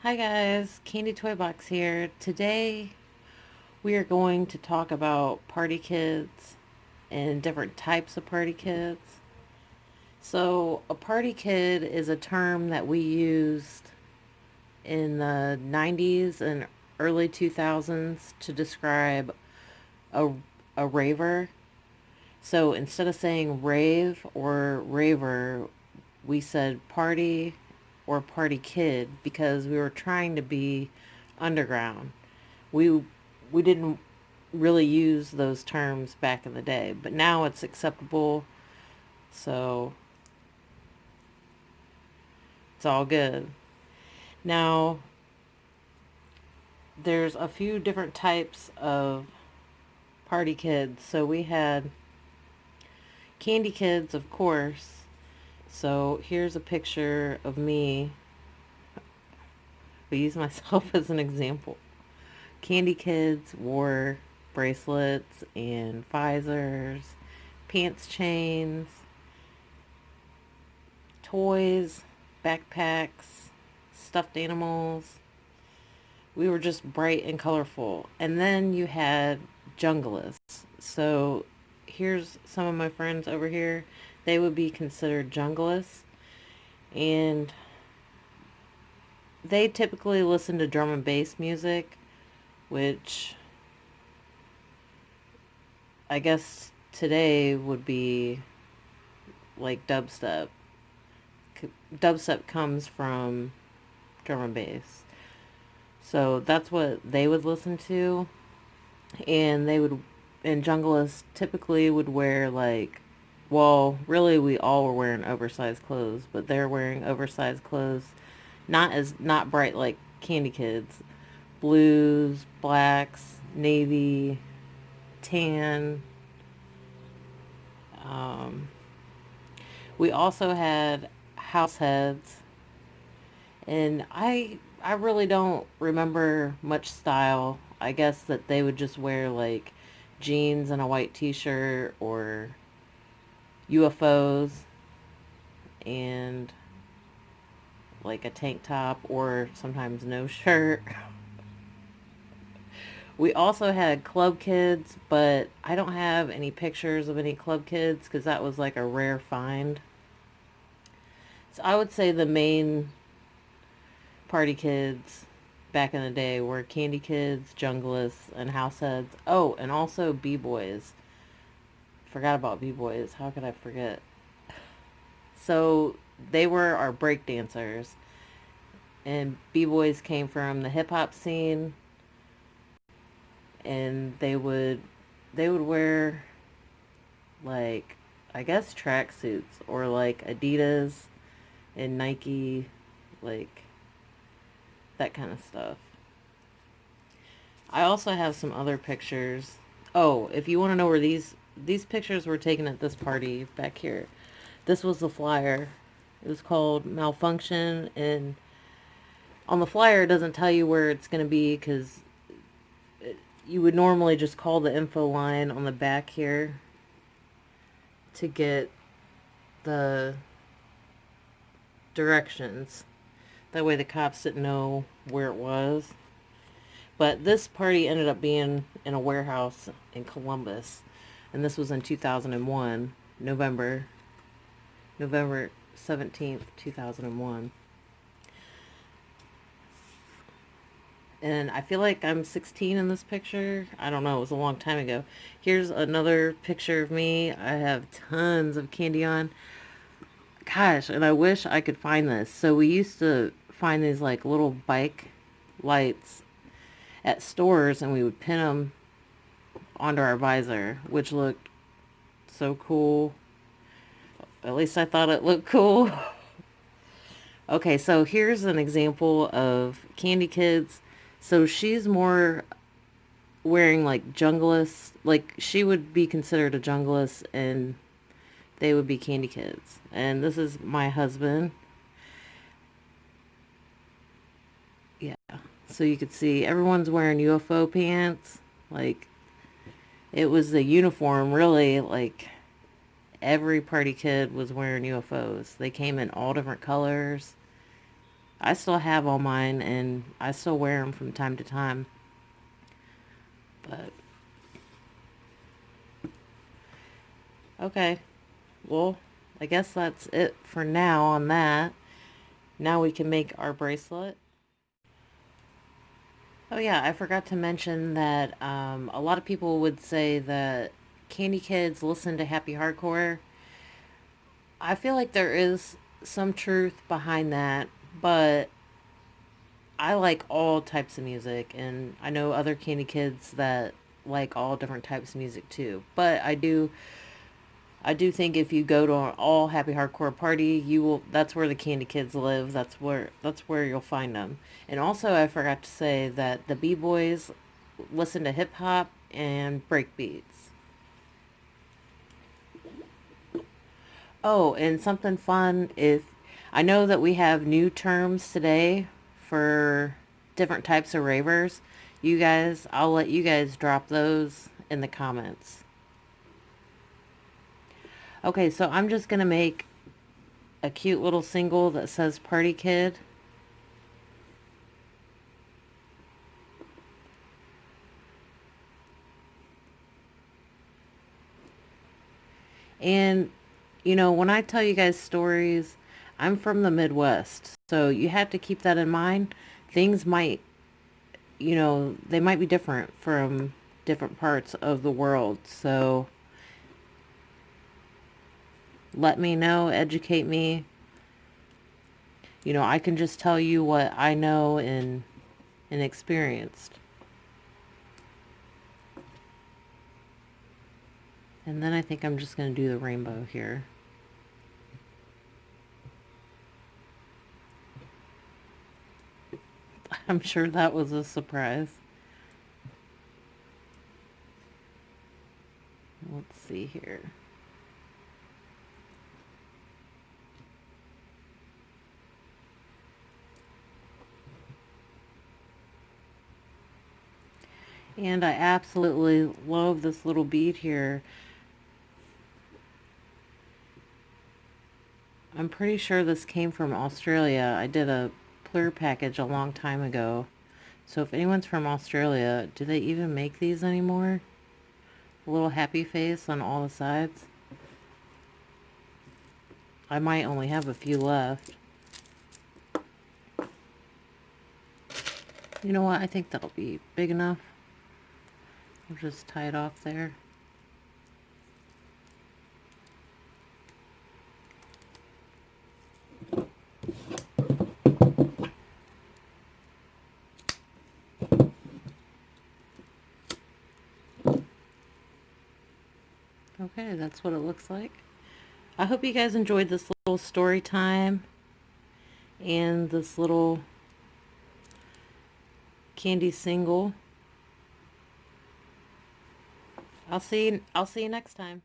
Hi guys, Candy Toy Box here. Today we are going to talk about party kids and different types of party kids. So, a party kid is a term that we used in the 90s and early 2000s to describe a, a raver. So, instead of saying rave or raver, we said party or party kid because we were trying to be underground. we we didn't really use those terms back in the day, but now it's acceptable, so it's all good. Now, there's a few different types of party kids. So we had candy kids, of course. So here's a picture of me. I use myself as an example. Candy kids wore bracelets and visors, pants chains, toys, backpacks, stuffed animals. We were just bright and colorful. And then you had junglists. So here's some of my friends over here. They would be considered junglists. And they typically listen to drum and bass music, which I guess today would be like dubstep. Dubstep comes from drum and bass. So that's what they would listen to. And they would, and junglists typically would wear like, well, really we all were wearing oversized clothes, but they're wearing oversized clothes, not bright like candy kids. Blues, blacks, navy, tan. Um, we also had house heads, and I really don't remember much style. I guess that they would just wear like jeans and a white t-shirt or UFOs and like a tank top or sometimes no shirt. We also had club kids, but I don't have any pictures of any club kids because that was like a rare find. So I would say the main party kids back in the day were candy kids, junglists, and house heads. Oh, and also b-boys. Forgot about b-boys. How could I forget? So they were our break dancers, and b-boys came from the hip hop scene, and they would wear like, I guess, tracksuits or like Adidas and Nike, like that kind of stuff. I also have some other pictures. Oh, if you want to know where these pictures were taken at this party back here. This was the flyer. It was called Malfunction, and on the flyer it doesn't tell you where it's going to be because you would normally just call the info line on the back here to get the directions. That way the cops didn't know where it was. But this party ended up being in a warehouse in Columbus, and this was in 2001, November 17th, 2001. And I feel like I'm 16 in this picture. I don't know, it was a long time ago. Here's another picture of me. I have tons of candy on. Gosh, and I wish I could find this. So we used to find these like little bike lights at stores, and we would pin them onto our visor, which looked so cool. At least I thought it looked cool. Okay, so here's an example of Candy Kids. So she's more wearing like junglist, like she would be considered a junglist, and they would be Candy Kids. And this is my husband. Yeah. So you could see everyone's wearing UFO pants. Like, it was the uniform, really. Like, every party kid was wearing UFOs. They came in all different colors. I still have all mine, and I still wear them from time to time. But, okay. Well, I guess that's it for now on that. Now we can make our bracelet. Oh yeah, I forgot to mention that a lot of people would say that Kandi kids listen to happy hardcore. I feel like there is some truth behind that, but I like all types of music, and I know other Kandi kids that like all different types of music too. But I do think if you go to an all happy hardcore party, you will. That's where the Kandi kids live. That's where you'll find them. And also, I forgot to say that the b boys listen to hip hop and break beats. Oh, and something fun, if I know that we have new terms today for different types of ravers. You guys, I'll let you guys drop those in the comments. Okay, so I'm just gonna make a cute little single that says Party Kid. And, when I tell you guys stories, I'm from the Midwest. So you have to keep that in mind. Things might, they might be different from different parts of the world. So let me know, educate me. I can just tell you what I know and experienced. And then I think I'm just going to do the rainbow here. I'm sure that was a surprise. Let's see here. And I absolutely love this little bead here. I'm pretty sure this came from Australia. I did a Plur package a long time ago. So if anyone's from Australia, do they even make these anymore? A little happy face on all the sides. I might only have a few left. You know what? I think that'll be big enough. I'll just tie it off there. Okay, that's what it looks like. I hope you guys enjoyed this little story time and this little Kandi single. I'll see you next time.